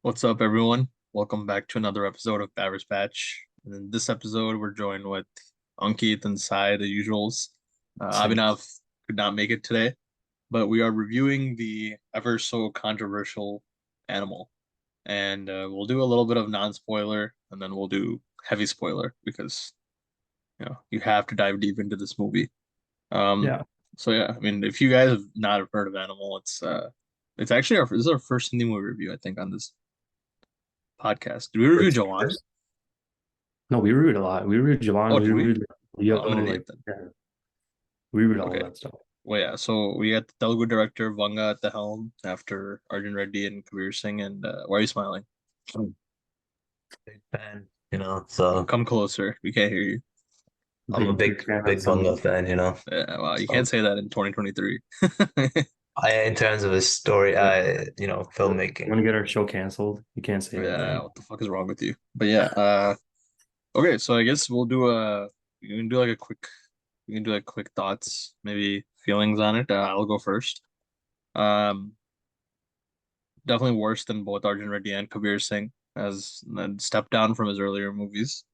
What's up, everyone? Welcome back to another episode of Babbers Patch. And in this episode, we're joined with Ankit and Sai, the usuals. Same. Abhinav could not make it today, but we are reviewing the ever so controversial Animal. And we'll do a little bit of non-spoiler, and then we'll do heavy spoiler because you have to dive deep into this movie. Um, Yeah. so yeah, I mean, if you guys have not heard of Animal, it's actually this is our first Hindi movie review, I think, on this podcast. Did we review First, Jawan? first. No, we reviewed a lot. We reviewed Oh, Jawan. We did we? reviewed Oh, I'm an Leo. idiot Like, then. yeah, we reviewed all of Okay. that stuff. Well, yeah. So we got the Telugu director Vanga at the helm after Arjun Reddy and Kabir Singh. And why are you smiling? Big fan, Come, so come closer. We can't hear you. I'm a Big big, fan of big Bunga some. fan. Yeah, well, you can't So say that in 2023. in terms of his story, Yeah. filmmaking. Want to get our show canceled? You can't say that Yeah, then. what the fuck is wrong with you? But yeah, okay. So I guess we can do like a quick, we can do like quick thoughts, maybe feelings on it. I'll go first. Um, Definitely worse than both Arjun Reddy and Kabir Singh as a step down from his earlier movies.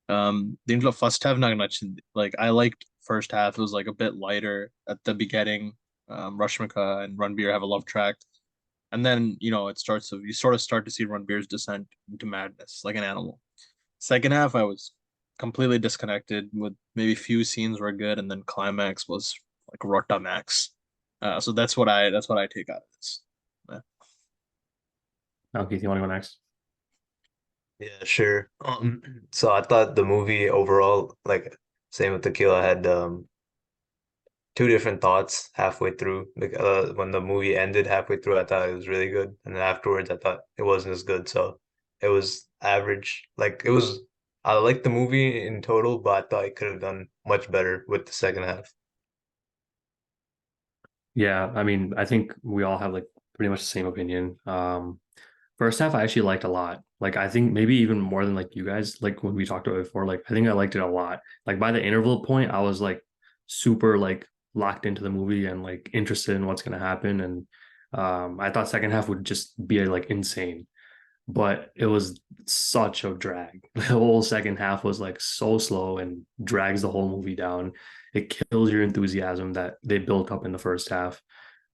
The first half not much. Like I liked first half. It was like a bit lighter at the beginning. Rashmika and Ranbir have a love track, and then you sort of start to see Ranbir's descent into madness, like an animal. Second half, I was completely disconnected. With maybe few scenes were good, and then climax was like Rota Max. So that's what I take out of this. Yeah. Now, Keith, you want to go next? Yeah, sure. So I thought the movie overall, like same with Tequila, had two different thoughts halfway through. Like when the movie ended halfway through, I thought it was really good, and then afterwards, I thought it wasn't as good. So it was average. Like it was, I liked the movie in total, but I thought it could have done much better with the second half. Yeah. I mean, I think we all have like pretty much the same opinion. First half, I actually liked a lot. Like, I think maybe even more than like you guys, like when we talked about it before, like, I think I liked it a lot. Like, by the interval point, I was like super like locked into the movie and like interested in what's going to happen. And I thought second half would just be like insane, but it was such a drag. The whole second half was like so slow and drags the whole movie down. It kills your enthusiasm that they built up in the first half.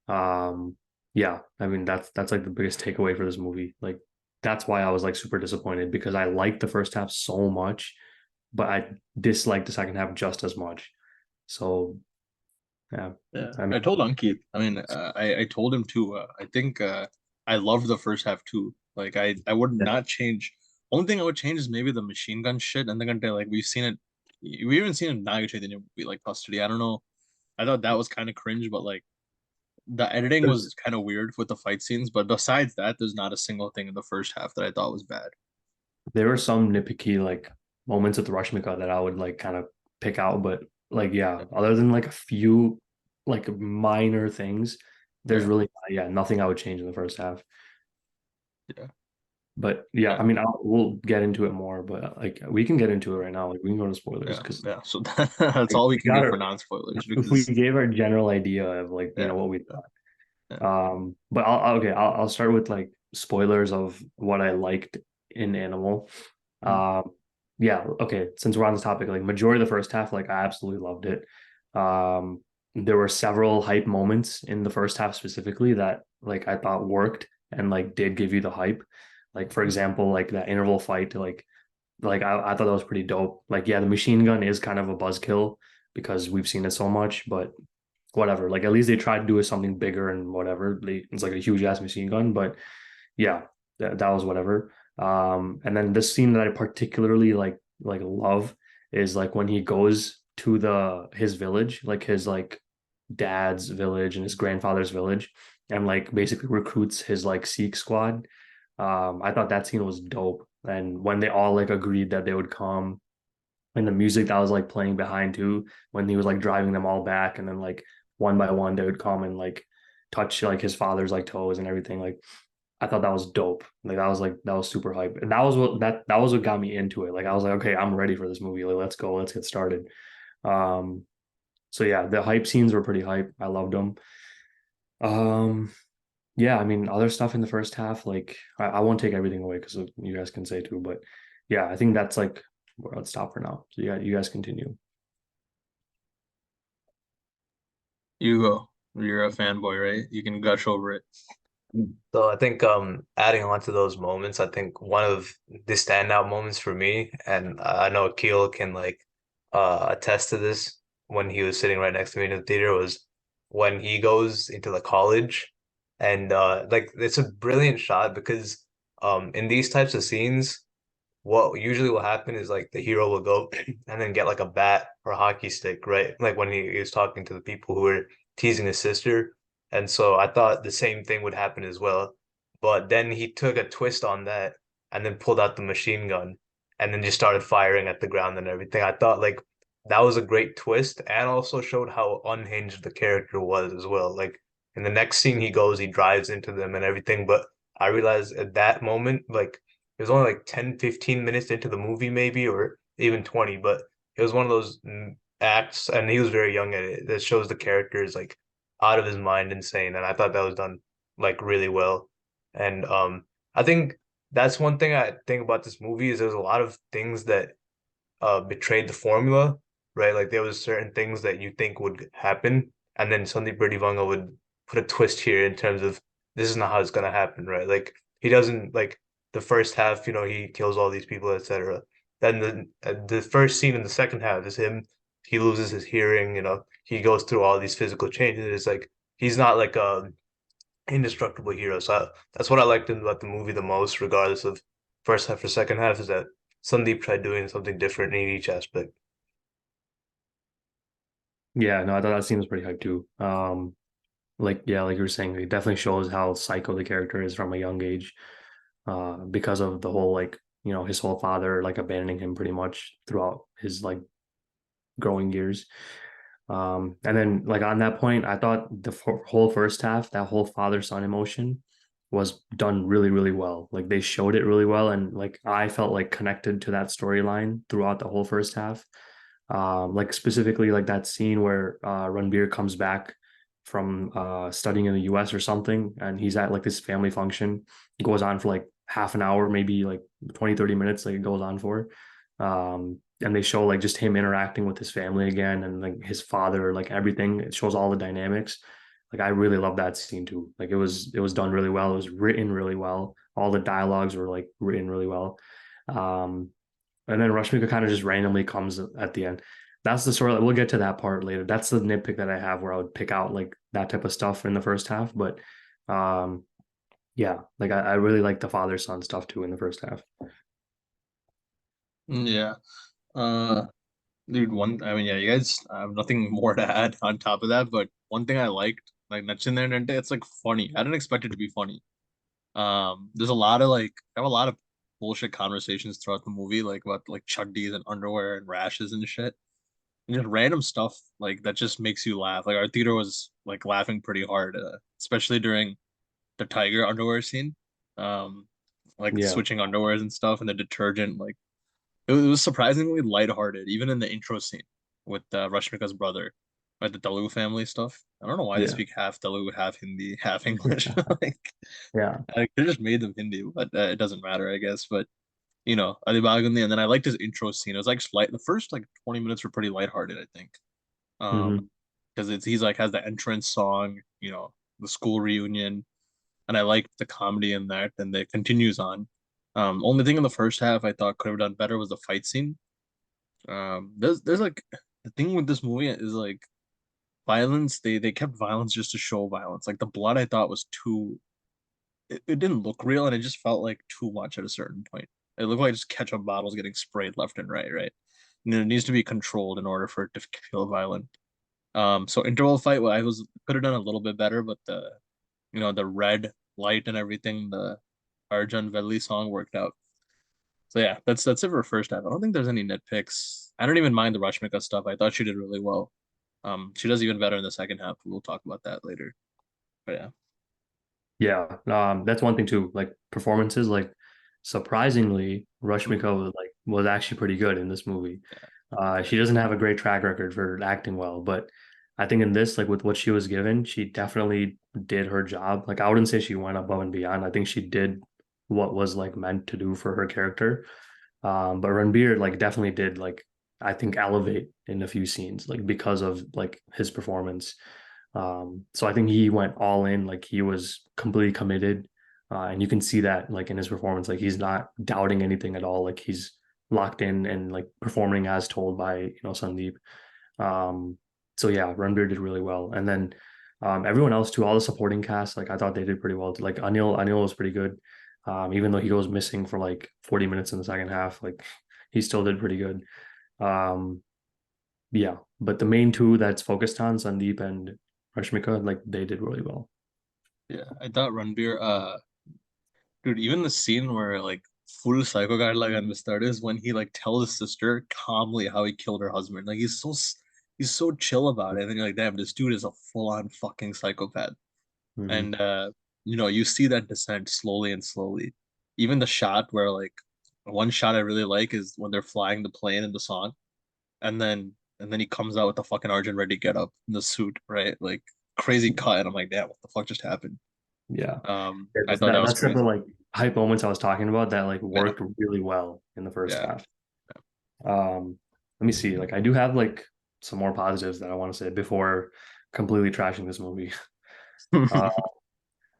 Um, yeah, I mean that's like the biggest takeaway for this movie. Like that's why I was like super disappointed because I liked the first half so much, but I disliked the second half just as much. So yeah, Yeah, I mean I told Ankit. I mean, I told him too. I think I loved the first half too. Like I would yeah, not change. Only thing I would change is maybe the machine gun shit. And they're gonna like we've seen it. We even seen it in Naga Chaitanya movie like Custody. I don't know. I thought that was kind of cringe, but like the editing was kind of weird with the fight scenes. But besides that, there's not a single thing in the first half that I thought was bad. there were some nitpicky like moments with Rushmika that I would like kind of pick out, but like yeah, other than like a few like minor things, there's Yeah, really yeah nothing I would change in the first half. yeah, But yeah, yeah, I mean we'll get into it more, but like we can get into it right now. Like we can go to spoilers yeah, because yeah. So that's like, all we we can got do it. for non-spoilers We because gave our general idea of like yeah, what we yeah, thought. yeah. But I'll start with like spoilers of what I liked in Animal. Mm, Um, yeah, okay. Since we're on this topic, like majority of the first half, like I absolutely loved it. There were several hype moments in the first half specifically that like I thought worked and like did give you the hype. Like for mm, example, like that interval fight, I thought that was pretty dope. Like yeah, the machine gun is kind of a buzzkill because we've seen it so much, but whatever. Like at least they tried to do something bigger and whatever. It's like a huge ass machine gun, but yeah, that was whatever. And then this scene that I particularly like love is like when he goes to the his village, like his like dad's village and his grandfather's village, and like basically recruits his like Sikh squad. I thought that scene was dope. And when they all like agreed that they would come, and the music that was like playing behind too, when he was like driving them all back, and then like one by one they would come and like touch like his father's like toes and everything. Like I thought that was dope. Like that was super hype. And that was what got me into it. Like I was like, okay, I'm ready for this movie. Like let's go, let's get started. Um, so yeah, the hype scenes were pretty hype. I loved them. Um, Yeah, I mean, other stuff in the first half, like I won't take everything away because you guys can say too, but yeah, I think that's like where I'll stop for now. So yeah, you guys continue. You go. You're a fanboy, right? You can gush over it. So I think adding on to those moments, I think one of the standout moments for me, and I know Akil can like attest to this when he was sitting right next to me in the theater, was when he goes into the college, and like it's a brilliant shot because in these types of scenes what usually will happen is like the hero will go and then get like a bat or a hockey stick, right? Like when he is talking to the people who were teasing his sister. And so I thought the same thing would happen as well. But then he took a twist on that and then pulled out the machine gun and then just started firing at the ground and everything. I thought like that was a great twist and also showed how unhinged the character was as well. Like in the next scene he goes, he drives into them and everything. But I realized at that moment, like it was only like 10, 15 minutes into the movie, maybe, or even 20, but it was one of those acts, and he was very young at it, that shows the character is like out of his mind insane. And I thought that was done like really well. And I think that's one thing I think about this movie is there's a lot of things that betrayed the formula, right? Like there was certain things that you think would happen, and then Sandeep Redivanga would put a twist here in terms of this is not how it's gonna happen, right? Like he doesn't like the first half, he kills all these people, etc. Then the first scene in the second half is him. He loses his hearing, he goes through all these physical changes. It's like he's not like a indestructible hero. So that's what I liked about the movie the most, regardless of first half or second half, is that Sandeep tried doing something different in each aspect. Yeah, no, I thought that scene was pretty hype too. Like yeah, like you were saying, it definitely shows how psycho the character is from a young age, because of the whole like his whole father like abandoning him pretty much throughout his like growing years. And then like on that point, I thought the whole first half, that whole father son emotion was done really, really well. Like they showed it really well, and like I felt like connected to that storyline throughout the whole first half. Like specifically like that scene where Ranbir comes back from studying in the US or something, and he's at like this family function. It goes on for like half an hour, maybe like 20-30 minutes, like it goes on for. And they show like just him interacting with his family again and like his father, like everything. It shows all the dynamics. Like I really love that scene too. Like it was done really well. It was written really well. All the dialogues were like written really well. Um, and then Rashmika kind of just randomly comes at the end. That's the sort of we'll get to that part later. That's the nitpick that I have where I would pick out like that type of stuff in the first half. But um yeah, like I really like the father son stuff too in the first half. Yeah. Uh, Dude, I mean, yeah, you guys I have nothing more to add on top of that, but one thing I liked, like mentioned there, and it's like funny. I didn't expect it to be funny. There's a lot of like, I have a lot of bullshit conversations throughout the movie, like about like chuddies and underwear and rashes and shit, and just random stuff like that just makes you laugh. Like our theater was like laughing pretty hard, especially during the tiger underwear scene. Um, like Yeah. switching underwears and stuff, and the detergent, like it was surprisingly lighthearted, even in the intro scene with Rashmika's brother, like the Dalu family stuff. I don't know why they Yeah. speak half Dalu, half Hindi, half English. Like, Yeah. I could have just made them Hindi, but it doesn't matter, I guess. But Ali Bagandi, and then I liked his intro scene. It was like light. The first like 20 minutes were pretty lighthearted, I think. Hmm. Because he's like has the entrance song, the school reunion, and I liked the comedy in that, and it continues on. Only thing in the first half I thought could have done better was the fight scene. There's like the thing with this movie is like violence. They kept violence just to show violence. Like the blood, I thought was too. It didn't look real, and it just felt like too much at a certain point. It looked like just ketchup bottles getting sprayed left and right, right? And it needs to be controlled in order for it to feel violent. So interval fight, well, I was could have done a little bit better, but the red light and everything, the Arjun Vedli song worked out. So yeah, that's it for first half. I don't think there's any nitpicks. I don't even mind the Rashmika stuff. I thought she did really well. She does even better in the second half. We'll talk about that later. But yeah. Yeah. That's one thing too. Like performances, like surprisingly, Rashmika was actually pretty good in this movie. She doesn't have a great track record for acting well, but I think in this, like with what she was given, she definitely did her job. Like I wouldn't say she went above and beyond. I think she did what was like meant to do for her character. But Ranbir like definitely did like I think elevate in a few scenes like because of like his performance. So I think he went all in, like he was completely committed. And you can see that like in his performance, like he's not doubting anything at all. Like he's locked in and like performing as told by, Sandeep. Um, so yeah, Ranbir did really well. And then everyone else too, all the supporting cast, like I thought they did pretty well. Like Anil was pretty good. Even though he goes missing for like 40 minutes in the second half, like he still did pretty good. Um, yeah, but the main two that's focused on, Sandeep and Rashmika, like they did really well. Yeah, I thought Ranbir, dude, even the scene where like full psycho guy like on start is when he like tells his sister calmly how he killed her husband. Like he's so chill about it. And then you're like, damn, this dude is a full-on fucking psychopath. Mhm. And you see that descent slowly and slowly. Even the shot where like one shot I really like is when they're flying the plane in the song, and then he comes out with the fucking Arjun Reddy get up in the suit, right? Like crazy cut, and I'm like, damn, what the fuck just happened? Yeah. I thought that was That's the crazy. like hype moments I was talking about that like Yeah, worked really well in the first yeah. half. Let me see. Like I do have like some more positives that I want to say before completely trashing this movie. Uh,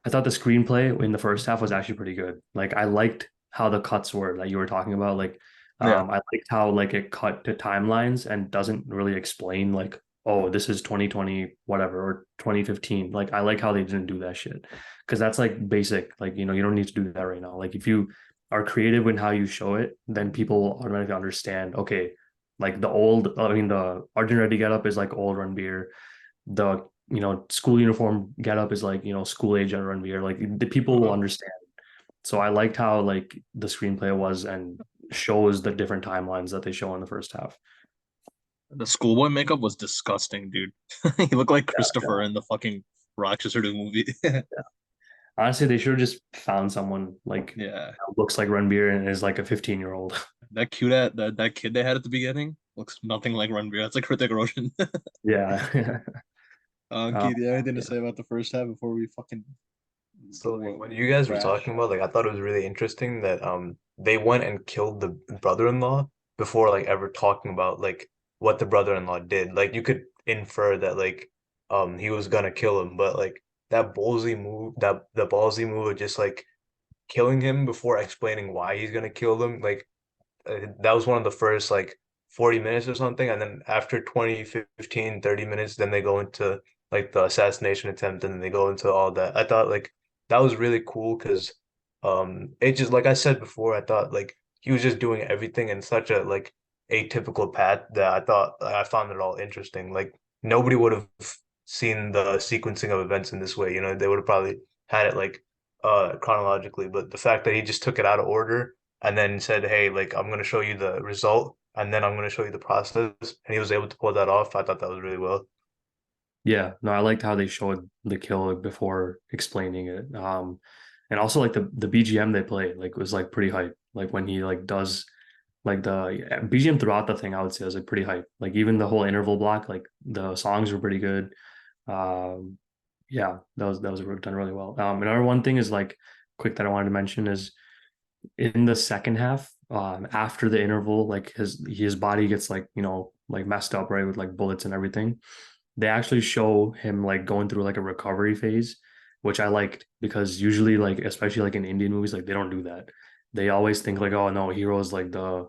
I thought the screenplay in the first half was actually pretty good. Like I liked how the cuts were that you were talking about. Like Yeah. I liked how like it cut to timelines and doesn't really explain like, oh, this is 2020 whatever or 2015. Like I like how they didn't do that shit. Because that's like basic. Like, you don't need to do that right now. Like if you are creative in how you show it, then people will automatically understand, okay, like the Arjun Reddy getup is like old Ranbir, the school uniform get up is like school age and Ranveer, like the people will Uh-huh. understand. So I liked how like the screenplay was and shows the different timelines that they show in the first half. The schoolboy makeup was disgusting, dude. He looked like Yeah, Christopher yeah, in the fucking Rochester movie. yeah. Honestly, they should have just found someone like Yeah. that looks like Ranveer and is like a 15-year-old. That kid they had at the beginning looks nothing like Ranbir. That's like Hrithik Roshan. Yeah. Keith, you have anything to Yeah. say about the first half before we fucking So like go when you guys were trash? talking about, like I thought it was really interesting that they went and killed the brother-in-law before like ever talking about like what the brother-in-law did. Like you could infer that like he was gonna kill him, but like that the ballsy move of just like killing him before explaining why he's gonna kill them, like that was one of the first like 40 minutes or something, and then after 20, 15, 30 minutes then they go into like the assassination attempt, and then they go into all that. I thought like that was really cool because it just, like I said before, I thought like he was just doing everything in such a like atypical path that I thought like, I found it all interesting. Like nobody would have seen the sequencing of events in this way, they would have probably had it like chronologically, but the fact that he just took it out of order and then said, "Hey, like I'm gonna show you the result, and then I'm gonna show you the process," and he was able to pull that off. I thought that was really well. Yeah, no, I liked how they showed the kill before explaining it. And also like the BGM they played like was like pretty hype. Like when he like does like the BGM throughout the thing, I would say was like pretty hype. Like even the whole interval block, like the songs were pretty good. Um, yeah, that was done really well. Another one thing is like quick that I wanted to mention is in the second half, after the interval, like his body gets like like messed up right with like bullets and everything. They actually show him like going through like a recovery phase, which I liked because usually like especially like in Indian movies, like they don't do that. They always think like, oh no, hero is like the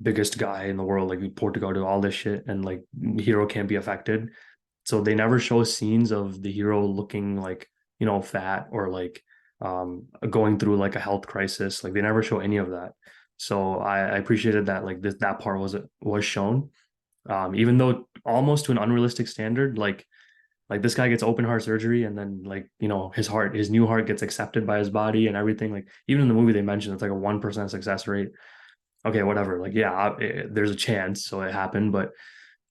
biggest guy in the world, like we Portugal do all this shit, and like hero can't be affected. So they never show scenes of the hero looking like fat or like going through like a health crisis. Like they never show any of that. So I appreciated that like that part was shown, even though almost to an unrealistic standard. Like this guy gets open heart surgery and then like his new heart gets accepted by his body and everything. Like even in the movie they mentioned it's like a 1% success rate. Okay, whatever. Like yeah, there's a chance, so it happened, but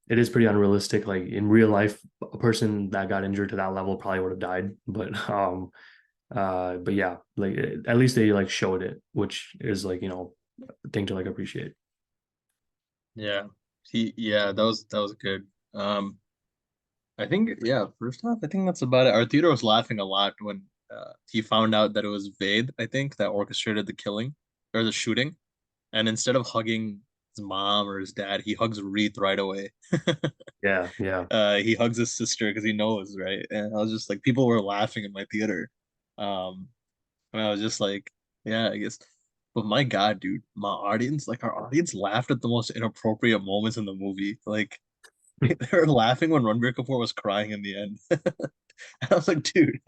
it is pretty unrealistic. Like in real life, a person that got injured to that level probably would have died. But yeah, like at least they like showed it, which is like a thing to like appreciate. Yeah. Yeah, that was good. I think yeah, first half, I think that's about it. Our theater was laughing a lot when he found out that it was Vade, I think, that orchestrated the killing or the shooting. And instead of hugging his mom or his dad, he hugs Reith right away. Yeah, yeah. He hugs his sister because he knows, right? And I was just like, people were laughing in my theater. And I was just like, yeah, I guess. But my God, dude, my audience, like our audience laughed at the most inappropriate moments in the movie. Like they were laughing when Ranbir Kapoor was crying in the end. And I was like, dude,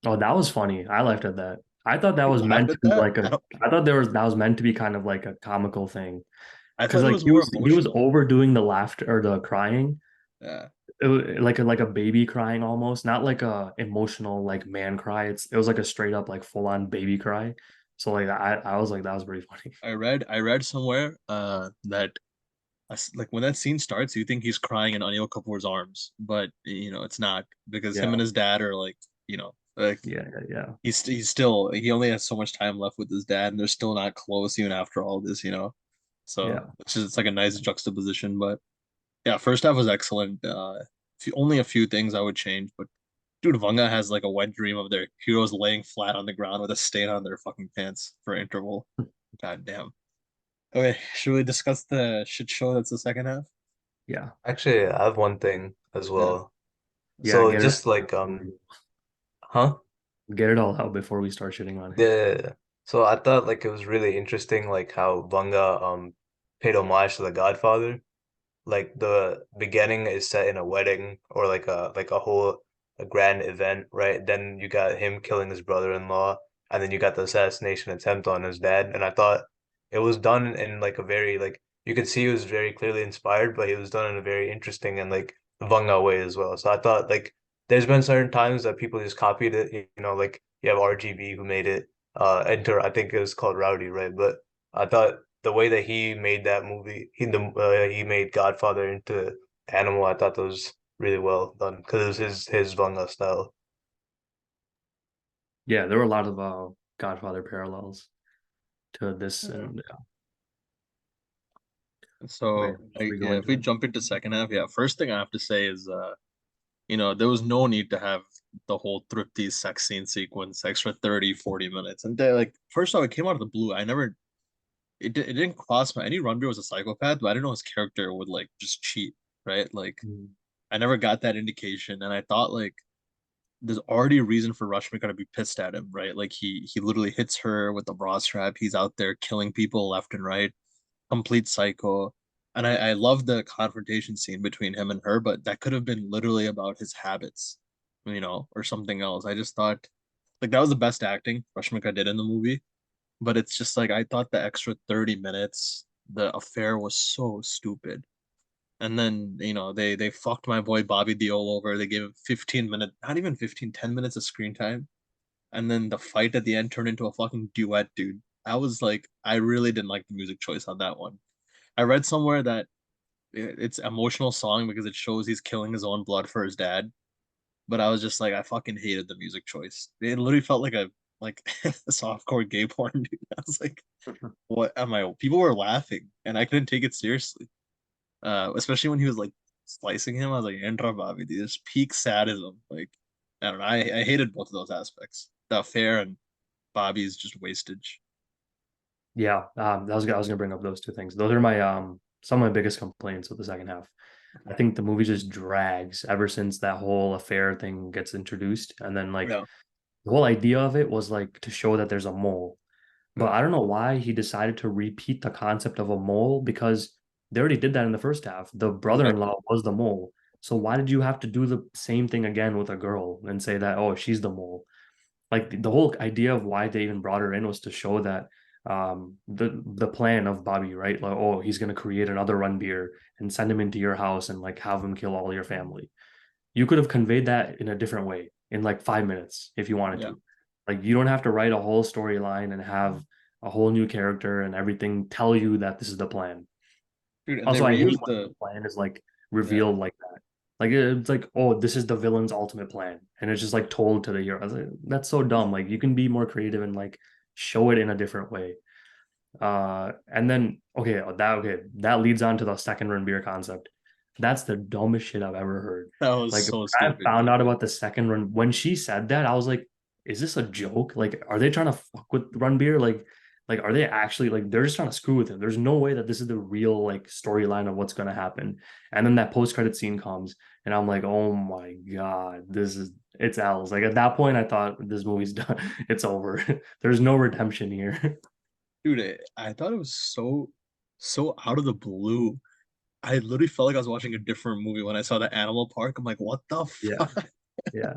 Oh, that was funny. I laughed at that. I thought that you was laughed meant to at be that? like a. I thought there was that was meant to be kind of like a comical thing I because thought it like was he more was emotional. overdoing the laughter or the crying, Yeah. like a baby crying almost, not like a emotional like man cry. It was like a straight up like full on baby cry. So like I was like that was pretty funny. I read somewhere that like when that scene starts, you think he's crying in Anil Kapoor's arms, but it's not because him Yeah, and his dad are like yeah, he only has so much time left with his dad, and they're still not close even after all this. So yeah. it's like a nice juxtaposition, but yeah, first half was excellent. Only a few things I would change, but dude, Vanga has like a wet dream of their heroes laying flat on the ground with a stain on their fucking pants for interval. God damn. Okay, should we discuss the shit show that's the second half? Yeah, Actually, I have one thing as Yeah. well. yeah. So just like huh? Get it all out before we start shitting on it. Yeah. So I thought like it was really interesting like how Vanga paid homage to The Godfather. Like the beginning is set in a wedding or like a grand event, right? Then you got him killing his brother-in-law, and then you got the assassination attempt on his dad. And I thought it was done in like a very like you could see he was very clearly inspired, but it was done in a very interesting and like Vanga way as well. So I thought like there's been certain times that people just copied it, like you have RGB who made it. Enter, I think it was called Rowdy, right? But I thought the way that he made that movie, he made Godfather into Animal. I thought that was really well done because it was his Vanga style. Yeah, there were a lot of Godfather parallels to this, Yeah. and okay, So should we go yeah, if into we it? jump into second half, yeah, first thing I have to say is there was no need to have the whole Tripti sex scene sequence, extra 30, 40 minutes. And they like first off, it came out of the blue. It didn't cross my any Ranbir was a psychopath, but I didn't know his character would like just cheat, right? Like Mm. I never got that indication, and I thought like there's already a reason for Rashmika to be pissed at him, right? Like he literally hits her with the bra strap. He's out there killing people left and right, complete psycho. And I love the confrontation scene between him and her, but that could have been literally about his habits, or something else. I just thought like that was the best acting Rashmika did in the movie, but it's just like I thought the extra 30 minutes, the affair was so stupid. And then, they fucked my boy Bobby Deol over. They gave him 15 minutes, not even 15, 10 minutes of screen time. And then the fight at the end turned into a fucking duet, dude. I was like, I really didn't like the music choice on that one. I read somewhere that it's emotional song because it shows he's killing his own blood for his dad. But I was just like, I fucking hated the music choice. It literally felt like a softcore gay porn, dude. I was like, what am I? People were laughing and I couldn't take it seriously. Especially when he was like slicing him. I was like, Andra Bobby, dude, this peak sadism. Like, I don't know. I hated both of those aspects. The affair and Bobby's just wastage. Yeah, I was gonna bring up those two things. Those are my some of my biggest complaints with the second half. I think the movie just drags ever since that whole affair thing gets introduced, and then like Yeah. the whole idea of it was like to show that there's a mole. But Yeah. I don't know why he decided to repeat the concept of a mole because they already did that in the first half. The Exactly. brother-in-law was the mole. So why did you have to do the same thing again with a girl and say that, oh, she's the mole? Like the whole idea of why they even brought her in was to show that the plan of Bobby, right? Like, oh, he's gonna create another Ranbir and send him into your house and like have him kill all your family. You could have conveyed that in a different way in like 5 minutes if you wanted Yeah. to. Like you don't have to write a whole storyline and have a whole new character and everything tell you that this is the plan. Dude, and they Also, I hate reused when the the plan is like yeah. revealed like that. Like it's like, oh, this is the villain's ultimate plan, and it's just like told to the hero. I was like, that's so dumb. Like you can be more creative and like show it in a different way. And then okay, that leads on to the second run beer concept. That's the dumbest shit I've ever heard. That was Like when so I stupid. found out about the second run, when she said that, I was like, is this a joke? Like, are they trying to fuck with Runbeer? Like, are they actually like they're just trying to screw with him? There's no way that this is the real like storyline of what's gonna happen. And then that post-credit scene comes, and I'm like, oh my God, it's L's. Like at that point, I thought this movie's done. It's over. There's no redemption here. Dude, I thought it was so out of the blue. I literally felt like I was watching a different movie when I saw the animal park. I'm like, what the Yeah, fuck? yeah.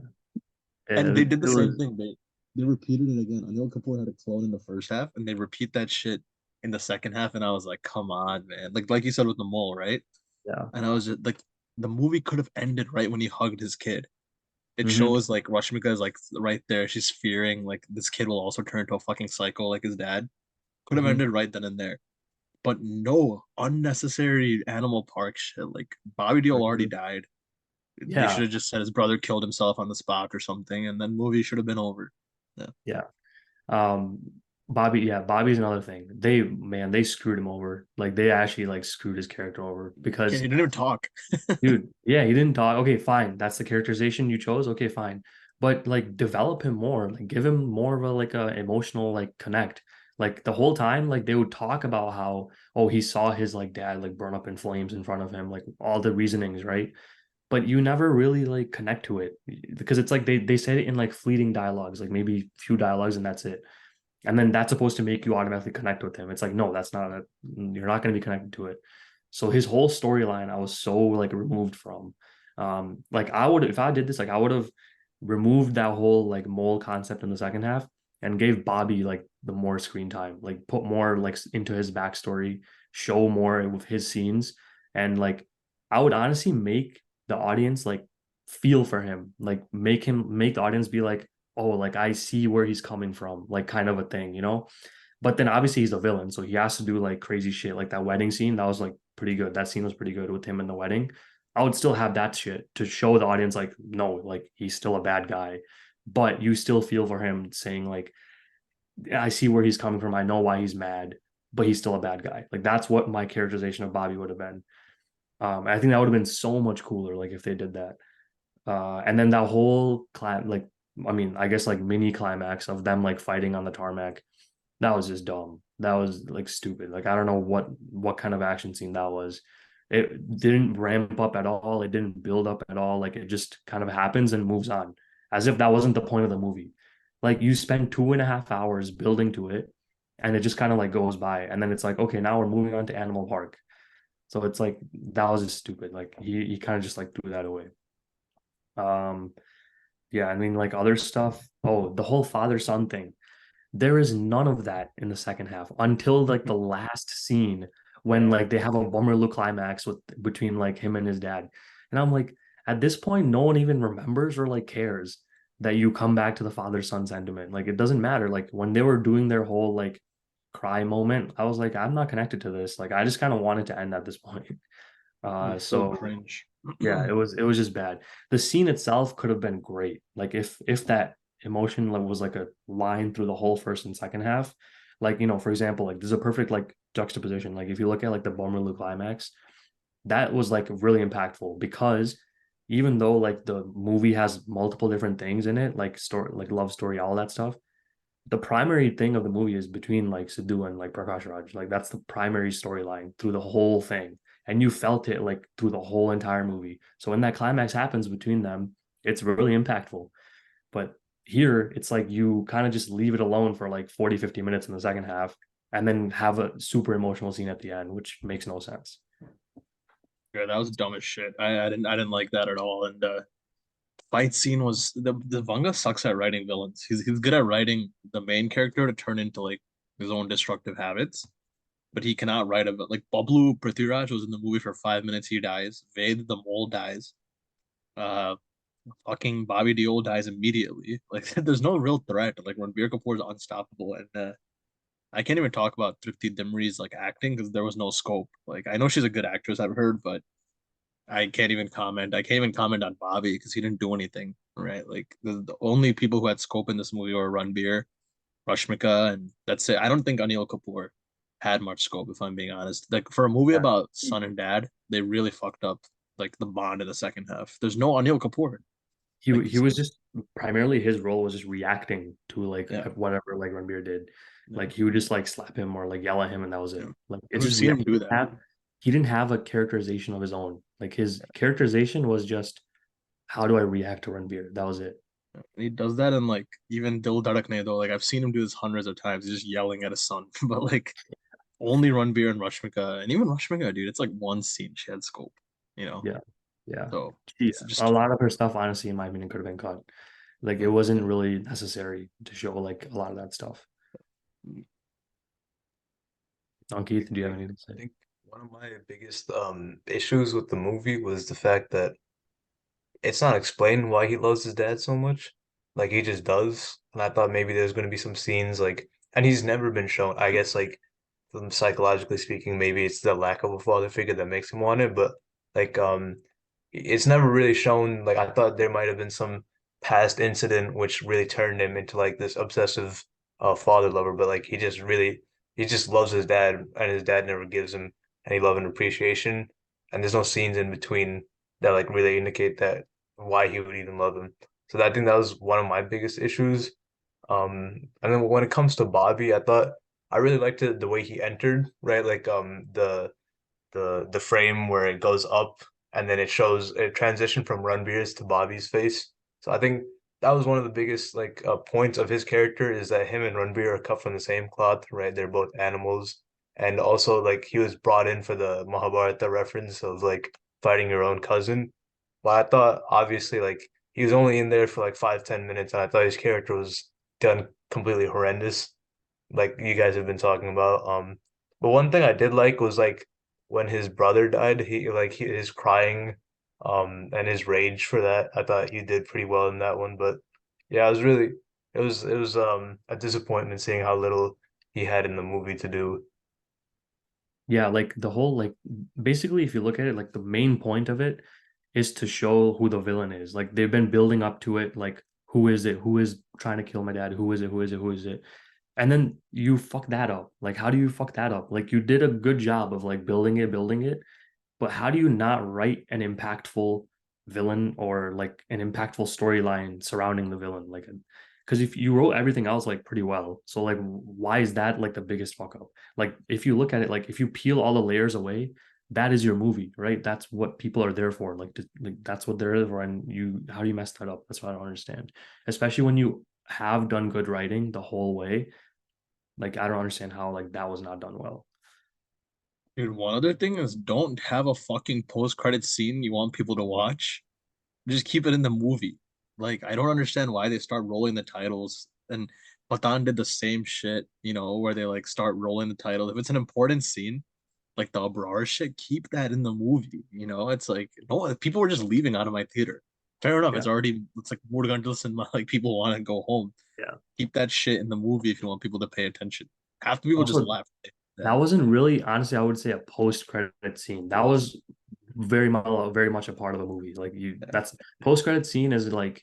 And they did It the same was thing. They repeated it again. Anil Kapoor had a clone in the first half, and they repeat that shit in the second half. And I was like, come on, man. Like you said with the mole, right? yeah. And I was just like, the movie could have ended right when he hugged his kid. It Hmm. shows like Rashmika is like right there. She's fearing like this kid will also turn into a fucking psycho like his dad. Could have Hmm. ended right then and there. But no unnecessary animal park shit. Like Bobby Deol already Hmm. died. They should Yeah, have just said his brother killed himself on the spot or something, and then movie should have been over. Yeah. yeah. Um, Bobby, yeah, Bobby's another thing. They screwed him over. Like they actually like screwed his character over Yeah, because he didn't even talk. dude, yeah, he didn't talk. Okay, fine. That's the characterization you chose. Okay, fine. But like develop him more, like give him more of a like a emotional like connect. Like the whole time, like they would talk about how, oh, he saw his like dad like burn up in flames in front of him, like all the reasonings, right? But you never really like connect to it because it's like they said it in like fleeting dialogues, like maybe few dialogues and that's it. And then that's supposed to make you automatically connect with him. It's like, no, that's not you're not going to be connected to it. So his whole storyline, I was so like removed from. Like I would, if I did this, like I would have removed that whole like mole concept in the second half and gave Bobby like the more screen time, like put more like into his backstory, show more with his scenes, and like I would honestly make the audience like feel for him, like make the audience be like, oh, like I see where he's coming from, like kind of a thing, you know? But then obviously he's a villain, so he has to do like crazy shit, like that wedding scene. That was like pretty good. That scene was pretty good with him in the wedding. I would still have that shit to show the audience, like, no, like he's still a bad guy, but you still feel for him saying, like, I see where he's coming from. I know why he's mad, but he's still a bad guy. Like, that's what my characterization of Bobby would have been. I think that would have been so much cooler, like, if they did that. And then that whole like, I mean, I guess like mini climax of them like fighting on the tarmac, that was just dumb. That was like stupid. Like I don't know what kind of action scene that was. It didn't ramp up at all. It didn't build up at all. Like it just kind of happens and moves on, as if that wasn't the point of the movie. Like you spend 2.5 hours building to it, and it just kind of like goes by, and then it's like, okay, now we're moving on to Animal Park. So it's like that was just stupid. Like he kind of just like threw that away. Um, yeah, I mean like other stuff. Oh, the whole father son thing. There is none of that in the second half until like the last scene when like they have a Bummerlu climax with between like him and his dad. And I'm like, at this point, no one even remembers or like cares that you come back to the father-son sentiment. Like it doesn't matter. Like when they were doing their whole like cry moment, I was like, I'm not connected to this. Like I just kind of wanted to end at this point. It was so So cringe. yeah, it was just bad. The scene itself could have been great. Like if that emotion like was like a line through the whole first and second half, like for example, like there's a perfect like juxtaposition. Like if you look at like the Bummerlu climax, that was like really impactful because even though like the movie has multiple different things in it, like story, like love story, all that stuff, the primary thing of the movie is between like Sidhu and like Prakash Raj. Like that's the primary storyline through the whole thing. And you felt it like through the whole entire movie. So when that climax happens between them, it's really impactful. But here it's like you kind of just leave it alone for like 40, 50 minutes in the second half and then have a super emotional scene at the end, which makes no sense. Yeah, that was dumb as shit. I didn't like that at all. And fight scene was the Vanga sucks at writing villains. He's good at writing the main character to turn into like his own destructive habits, but he cannot write a like Bablu Prithviraj was in the movie for 5 minutes. He dies. Ved the mole dies. Uh, fucking Bobby Deol dies immediately. Like there's no real threat. Like when Bir Kapoor is unstoppable, and I can't even talk about Tripti Dimri's like acting because there was no scope. Like I know she's a good actress, I've heard, but I can't even comment. I can't even comment on Bobby because he didn't do anything, right? Like the only people who had scope in this movie were Ranbir, Rashmika, and that's it. I don't think Anil Kapoor had much scope, if I'm being honest. Like for a movie Yeah. about son and dad, they really fucked up like the bond in the second half. There's no Anil Kapoor. Like He was just primarily his role was just reacting to like yeah, whatever like Ranbir did. yeah, Like he would just like slap him or like yell at him and that was it. yeah. Like And it's we've just seen him do that. he didn't have a characterization of his own. Like his characterization was just how do I react to Ranbir? That was it. And he does that in like even Dil Dhadakne though. Like I've seen him do this hundreds of times. He's just yelling at his son. But like only Ranbir and Rashmika, and even Rashmika, dude, it's like one scene she had scope, you know. Yeah. Yeah. So Yeah. it's A just lot of her stuff, honestly, in my opinion, could have been cut. Like it wasn't really necessary to show like a lot of that stuff. Keith, do you have anything to I say? think one of my biggest issues with the movie was the fact that it's not explained why he loves his dad so much. Like he just does. And I thought maybe there's gonna be some scenes like, and he's never been shown. I guess like psychologically speaking, maybe it's the lack of a father figure that makes him want it, but like it's never really shown. Like I thought there might have been some past incident which really turned him into like this obsessive father lover, but like he just loves his dad and his dad never gives him any love and appreciation. And there's no scenes in between that like really indicate that why he would even love him. So I think that was one of my biggest issues. And then when it comes to Bobby, I thought I really liked it the way he entered, right? Like the frame where it goes up and then it shows a transition from Ranbir's to Bobby's face. So I think that was one of the biggest like points of his character is that him and Ranbir are cut from the same cloth, right? They're both animals. And also like he was brought in for the Mahabharata reference of like fighting your own cousin. But I thought obviously like he was only in there for like 5, 10 minutes and I thought his character was done completely horrendous, like you guys have been talking about. But one thing I did like was like when his brother died, his crying, and his rage for that. I thought he did pretty well in that one. But yeah, it was a disappointment seeing how little he had in the movie to do. Yeah, like the whole like basically if you look at it, like the main point of it is to show who the villain is. Like they've been building up to it, like who is it? Who is trying to kill my dad? Who is it? Who is it? Who is it? And then you fuck that up. Like how do you fuck that up? Like you did a good job of like building it, but how do you not write an impactful villain or like an impactful storyline surrounding the villain? Like, because if you wrote everything else like pretty well, so like why is that like the biggest fuck up? Like if you look at it, like if you peel all the layers away, that is your movie, right? That's what people are there for. Like that's what they're there for. And you, how do you mess that up? That's what I don't understand. Especially when you have done good writing the whole way. Like I don't understand how like that was not done well. dude, one other thing is don't have a fucking post-credit scene you want people to watch. Just keep it in the movie. Like I don't understand why they start rolling the titles. And Patan did the same shit, you know, where they like start rolling the title. If it's an important scene, like the Abrar shit, keep that in the movie. You know, it's like no people were just leaving out of my theater. Fair enough. Yeah. It's like we're going to listen. Like people want to go home. Yeah. Keep that shit in the movie if you want people to pay attention. Half the people just Also, left. that wasn't really, honestly, I would say a post-credit scene. That was very much a part of the movie. Like that's post-credit scene is like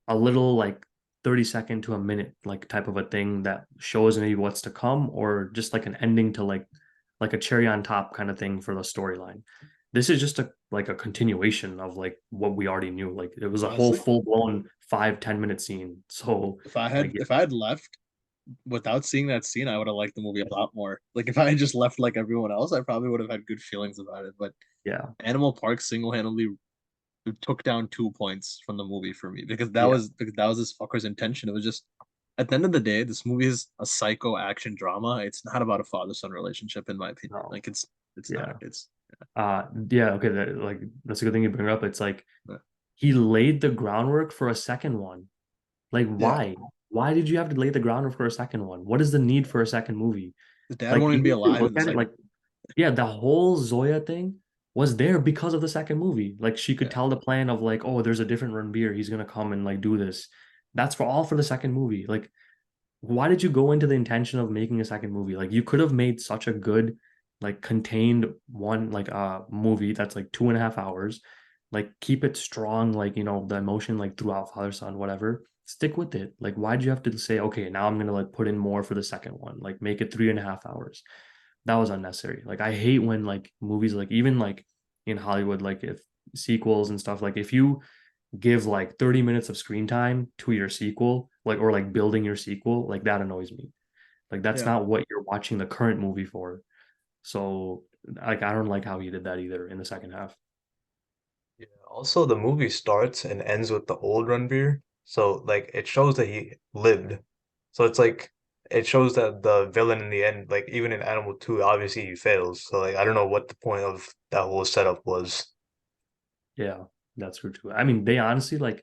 a little like 30-second to a minute like type of a thing that shows maybe what's to come or just like an ending to like a cherry on top kind of thing for the storyline. This is just a like a continuation of like what we already knew. Like it was a whole Honestly, full-blown 5-10 minute scene. So like if I had left without seeing that scene, I would have liked the movie a lot more. Like if I had just left like everyone else, I probably would have had good feelings about it. But yeah, Animal Park single-handedly took down 2 points from the movie for me yeah, because that was this fucker's intention. It was just at the end of the day, this movie is a psycho action drama. It's not about a father-son relationship, in my opinion. no, Like it's not. yeah. It's Yeah, okay, like that's a good thing you bring up. It's like uh, he laid the groundwork for a second one. Like yeah. why? Why did you have to lay the groundwork for a second one? What is the need for a second movie? The dad Like won't even even be if you alive look in the at it, second. like yeah, the whole Zoya thing was there because of the second movie. Like she could Yeah. tell the plan of like, oh, there's a different Ranbir. He's gonna come and like do this. That's for the second movie. Like, why did you go into the intention of making a second movie? Like, you could have made such a good, like, contained one like movie that's like 2.5 hours. Like, keep it strong, like the emotion like throughout father son, whatever. Stick with it. Like, why'd you have to say, okay, now I'm gonna like put in more for the second one, like make it 3.5 hours? That was unnecessary. Like I hate when like movies like even like in Hollywood, like if sequels and stuff, like if you give like 30 minutes of screen time to your sequel, like or like building your sequel, like that annoys me. Like that's Yeah. not what you're watching the current movie for. So like I don't like how he did that either in the second half. Yeah. Also, the movie starts and ends with the old Ranveer, so like it shows that he lived. So it's like it shows that the villain in the end, like even in Animal 2, obviously he fails. So like I don't know what the point of that whole setup was. Yeah, that's true too. I mean, they honestly like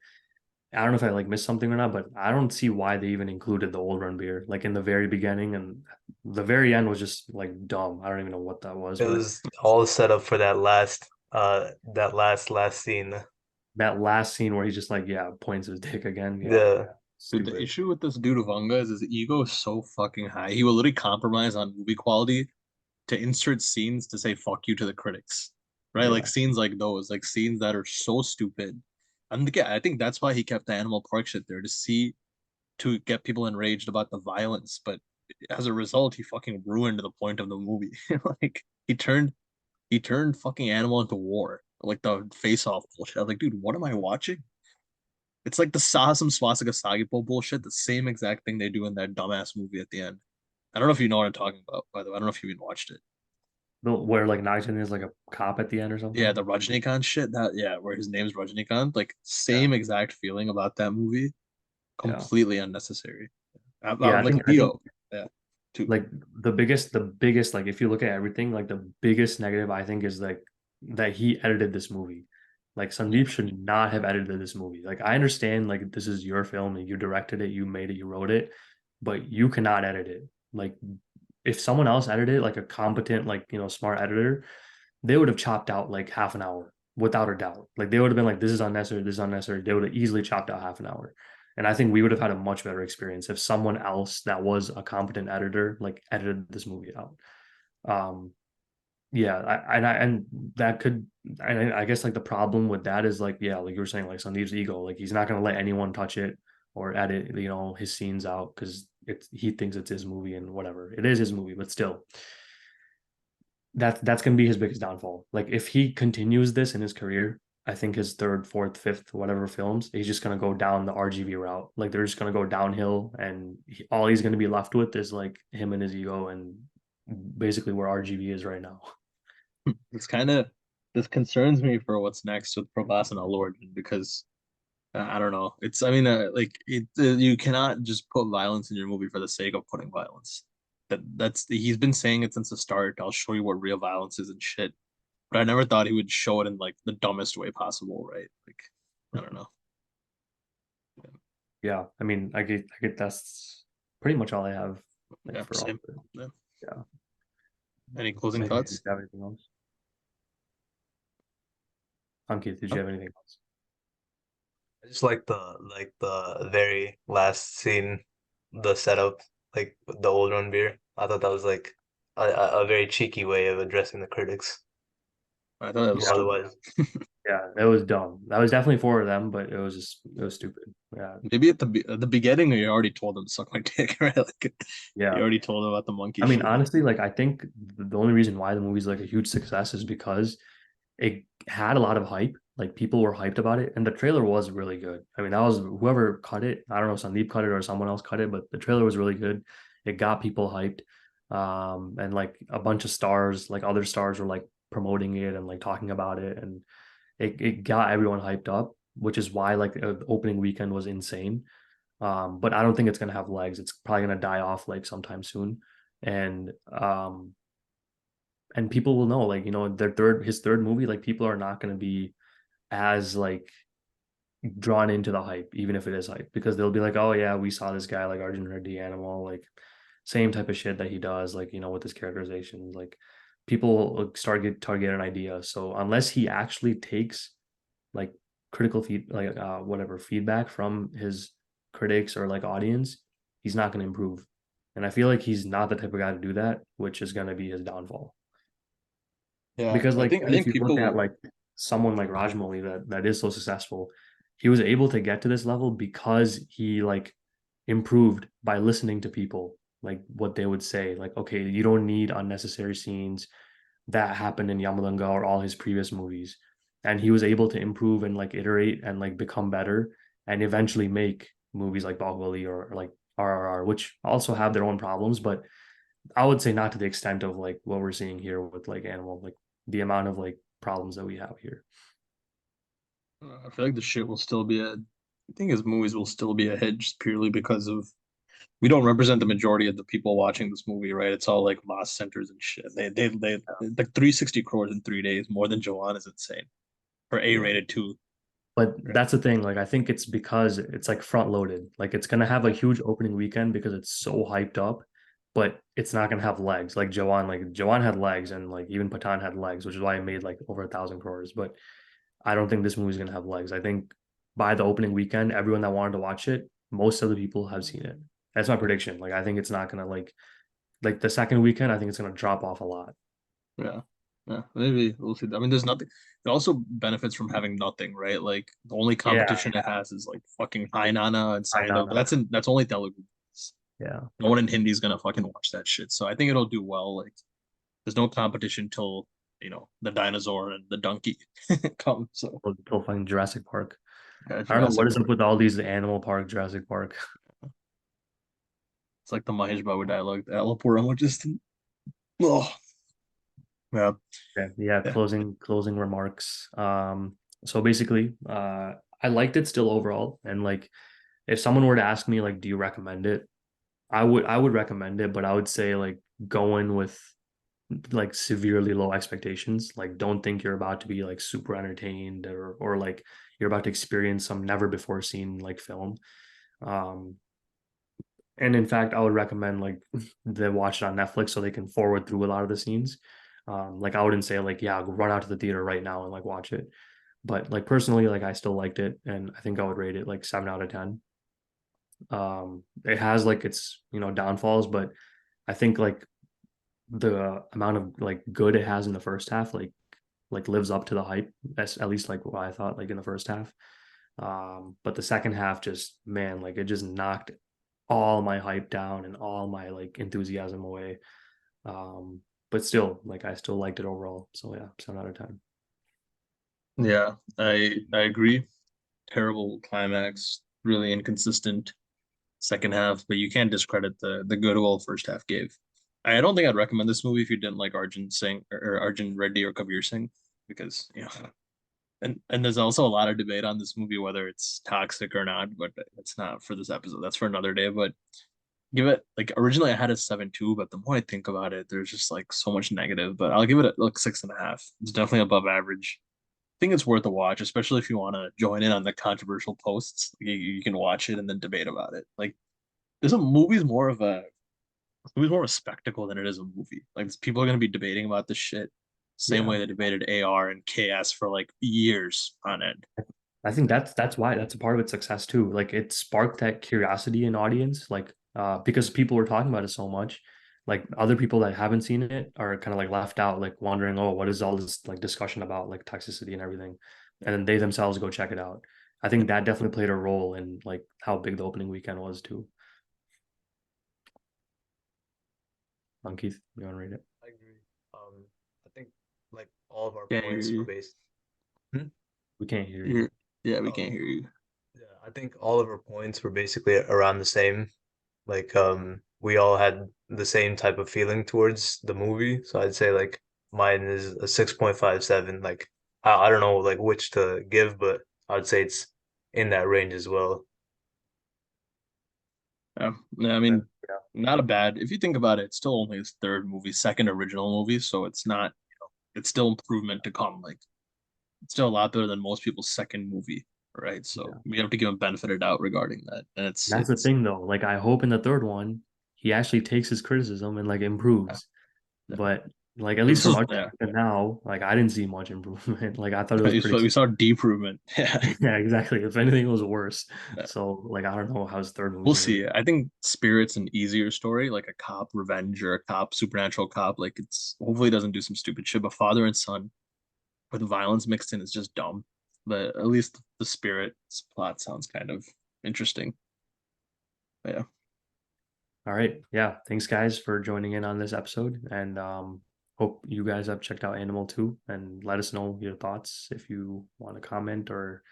I don't know if I like missed something or not, but I don't see why they even included the old run beer like in the very beginning, and the very end was just like dumb. I don't even know what that was, It but was all set up for that last scene. that last scene where he just like yeah points his dick again, yeah, The Dude, the stupid. issue with this dude Vanga is his ego is so fucking high. He will literally compromise on movie quality to insert scenes to say fuck you to the critics. Right? Like Yeah, scenes like those, like scenes that are so stupid. And again, I think that's why he kept the Animal Park shit there to get people enraged about the violence. But as a result, he fucking ruined the point of the movie. Like he turned fucking Animal into war. Like the face off bullshit. I was like, dude, what am I watching? It's like the Sahasam Swastika Sagipo bullshit, the same exact thing they do in that dumbass movie at the end. I don't know if you know what I'm talking about, by the way. I don't know if you even watched it. where like Nagitin is like a cop at the end or Yeah, something. the Rajnikant shit. Yeah, where his name's Rajnikant. Like Yeah, same exact feeling about that movie. yeah, Completely unnecessary. yeah. I Like think Leo. Yeah, too. like the biggest like if you look at everything, like the biggest negative I think is like that he edited this movie. Like Yeah. Sandeep should not have edited this movie. Like I understand like this is your film and you directed it, you made it, you wrote it, but you cannot edit it. Like if someone else edited it, like a competent, like smart editor, they would have chopped out like half an hour without a doubt. Like they would have been like, this is unnecessary, this is unnecessary. They would have easily chopped out half an hour. And I think we would have had a much better experience if someone else that was a competent editor like edited this movie out. Um, yeah, and that could, and I guess like the problem with that is like, yeah, like you were saying, like Sandeep's ego, like he's not gonna let anyone touch it or edit, his scenes out because he thinks it's his movie and whatever. It is his movie, but still, that's gonna be his biggest downfall. Like if he continues this in his career, I think his third, fourth, fifth, whatever films, he's just gonna go down the RGV route. Like they're just gonna go downhill, and all he's gonna be left with is like him and his ego, and basically where RGV is right now. It's kind of this concerns me for what's next with Probas and Allu Arjun because I don't know. It's I mean like you cannot just put violence in your movie for the sake of putting violence. That's he's been saying it since the start. I'll show you what real violence is and shit. But I never thought he would show it in like the dumbest way possible, right? Like I don't know. Yeah, I mean, I get that's pretty much all I have like Yeah, for all same. of it. Yeah. Yeah. Any closing Maybe you thoughts? have anything else? Ankit, did you No? have anything else? I just like the very last scene, the setup, like the old Ranveer. I thought that was like a very cheeky way of addressing the critics. I thought it was Yeah, stupid. Otherwise, yeah, that was dumb. That was definitely for them, but it was stupid. Yeah, Maybe at the beginning you already told him to suck my dick, right? Like you yeah. already told him about the monkey I mean, shit. honestly, like I think the only reason why the movie's like a huge success is because it had a lot of hype. Like people were hyped about it, and the trailer was really good. I mean, that was whoever cut it. I don't know, Sandeep cut it or someone else cut it, but the trailer was really good. It got people hyped, and like a bunch of stars, like other stars, were like promoting it and like talking about it, and it got everyone hyped up, which is why like the opening weekend was insane. But I don't think it's gonna have legs. It's probably gonna die off like sometime soon, and and people will know like his third movie, like people are not going to be as like drawn into the hype even if it is hype, because they'll be like, oh yeah, we saw this guy like Arjun Reddy Animal, like same type of shit that he does, like with his characterizations, like people will start get an idea. So unless he actually takes like critical like whatever feedback from his critics or like audience, he's not going to improve. And I feel like he's not the type of guy to do that, which is going to be his downfall. Yeah, Because I like think I if think you look at people like someone like Rajmouli that is so successful, he was able to get to this level because he like improved by listening to people, like what they would say, like okay, you don't need unnecessary scenes that happened in Yamalanga or all his previous movies. and he was able to improve and like iterate and like become better and eventually make movies like Bahubali or like RRR, which also have their own problems, but I would say not to the extent of like what we're seeing here with like Animal, like the amount of like problems that we have here. I feel like the shit will still be a. I think his movies will still be a hit just purely because of we don't represent the majority of the people watching this movie, right? It's all like mass centers and shit. They like 360 crores in 3 days, more than Joanne is insane for Yeah. A-rated too. But Right. that's the thing. Like, I think it's because it's like front loaded. Like, it's gonna have a huge opening weekend because it's so hyped up, but it's not gonna have legs. Like Jawan had legs, and like even Patan had legs, which is why it made like over 1,000 crores. But I don't think this movie's gonna have legs. I think by the opening weekend, everyone that wanted to watch it, most of the people have seen it. That's my prediction. Like, I think it's not gonna like the second weekend. I think it's gonna drop off a lot. Yeah. Yeah, maybe we'll see. I mean, there's nothing. It also benefits from having nothing, right? Like the only Yeah, competition it has is like fucking Hai Nana and I Saida, know. but that's only Telugu. Yeah. No one in Hindi is gonna fucking watch that shit. So I think it'll do well. Like there's no competition till the dinosaur and the donkey come. So They'll find Jurassic Park. yeah, I don't know what Jurassic is up Park. with all these Animal Park, Jurassic Park. It's like the Mahesh Babu dialogue. The Alapura just oh yeah. Yeah, yeah, Yeah. closing remarks. So basically, I liked it still overall. And like if someone were to ask me like, do you recommend it? I would recommend it, but I would say like go in with like severely low expectations. Like don't think you're about to be like super entertained or like you're about to experience some never before seen like film. Um, and in fact, I would recommend like they watch it on Netflix so they can forward through a lot of the scenes. Like I wouldn't say like, yeah, run out to the theater right now and like watch it. But like personally, like I still liked it and I think I would rate it like 7 out of 10. It has like its, downfalls, but I think like the amount of like good it has in the first half, like lives up to the hype. That's at least like what I thought like in the first half. But the second half just man, like it just knocked all my hype down and all my like enthusiasm away. But still, like I still liked it overall. So yeah, 7 out of 10. Yeah, I agree. Terrible climax, really inconsistent second half, but you can't discredit the good old first half gave. I don't think I'd recommend this movie if you didn't like Arjun Singh or Arjun Reddy or Kabir Singh because and there's also a lot of debate on this movie whether it's toxic or not, but it's not for this episode. That's for another day. But give it like originally I had a 7.2, but the more I think about it, there's just like so much negative. But I'll give it a like 6.5. It's definitely above average. I think it's worth a watch, especially if you want to join in on the controversial posts. You can watch it and then debate about it. Like there's a movie's more of a spectacle than it is a movie. Like people are gonna be debating about this shit same Yeah. way they debated AR and KS for like years on end. I think that's why that's a part of its success too. Like it sparked that curiosity in audience, like because people were talking about it so much. Like other people that haven't seen it are kind of like left out, like wondering, oh, what is all this like discussion about like toxicity and everything? And then they themselves go check it out. I think that definitely played a role in like how big the opening weekend was too. Keith, you want to read it? I agree. I think like all of our Can't hear points were you. based. Hmm? We can't hear you. You're, yeah, we Oh, can't hear you. yeah. I think all of our points were basically around the same. Like, we all had the same type of feeling towards the movie. So I'd say like mine is a 6.57. Like, I don't know like which to give, but I'd say it's in that range as well. Yeah, I mean, Yeah. not a bad. If you think about it, it's still only his third movie, second original movie, so it's not. It's still improvement to come. Like it's still a lot better than most people's second movie, right? So Yeah. we have to give him benefit of doubt regarding that. And That's the thing though. Like I hope in the third one he actually takes his criticism and like improves. yeah. But like at But least this from was our yeah. perspective now, like I didn't see much improvement. Like I thought it was We pretty saw, we saw improvement. Yeah. yeah, exactly. If anything it was worse. Yeah. So like I don't know how his third movie We'll is gonna be. see. I think Spirit's an easier story, like a cop revenge or a cop supernatural cop. Like it's hopefully doesn't do some stupid shit. But father and son with violence mixed in is just dumb. But at least the Spirit's plot sounds kind of interesting. But yeah. All right. Yeah. Thanks guys for joining in on this episode. And hope you guys have checked out Animal too, and let us know your thoughts if you want to comment or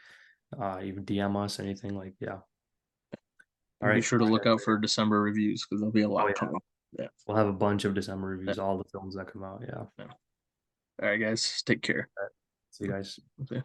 even DM us anything like yeah. All And be right. sure to look out for December reviews because there'll be a Oh lot yeah, coming. Yeah. we'll have a bunch of December reviews, all the films that come out. Yeah. All right, guys. Take care. See you guys. Okay.